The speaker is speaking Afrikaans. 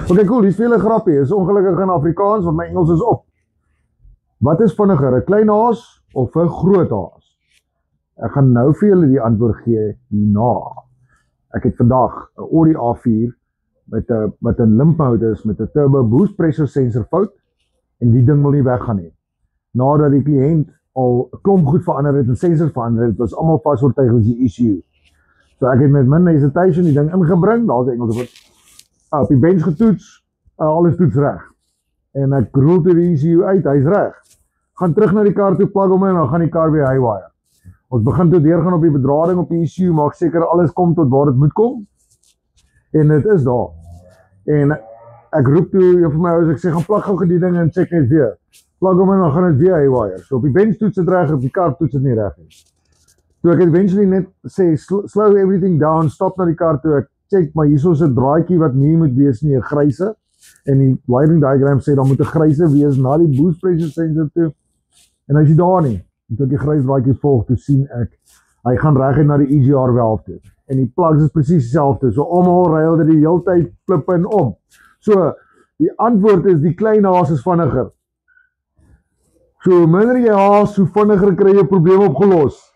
Oké, cool, die is vir julle grappie, is ongelukkig in Afrikaans, want my Engels is op. Wat is vinniger, 'n klein haas of 'n groot haas? Ek gaan nou vir julle die antwoord gee hierna. Ek het vandag 'n Audi A4 wat 'n limp mode is met 'n turbo boost pressure sensor fout en die ding wil nie weggaan nie. Nadat die kliënt al 'n klomp goed verander het en sensors verander het, was almal vasoortuig is die issue. So ek het met min hesitation die ding ingebring, daar's die Engelse woord. Op die bench getoets, alles toets reg. En ek roel toe die ECU uit, hy's reg. Gaan terug na die kar toe, plug hom in, dan gaan die kar weer haywire. Ons begin toe deurgaan op die bedrading op die ECU, maak seker alles kom tot waar dit moet kom. En dit is daar. En ek roep toe vir my ouers, ek sê gaan plug gou die ding en check net weer. Plug hom in, dan gaan dit weer haywire. So op die bench toets dit reg, op die kar toets dit nie reg nie. Toe ek eventually net sê slow everything down, stop na die kar toe, ek check, maar hierso is 'n draadjie wat nie moet wees nie, 'n gryse. En die wiring diagram sê dan moet 'n gryse wees na die boost pressure sensor toe. En as jy daar nie, toe ek die grys draadjie volg, toe sien ek hy gaan reguit na die EGR valve toe. En die plugs is presies dieselfde. So almal ry hulle die hele tyd flip en om. So die antwoord is die klein haas is vinniger. So hoe minder jy haas, hoe vinniger kry jy 'n probleem opgelos.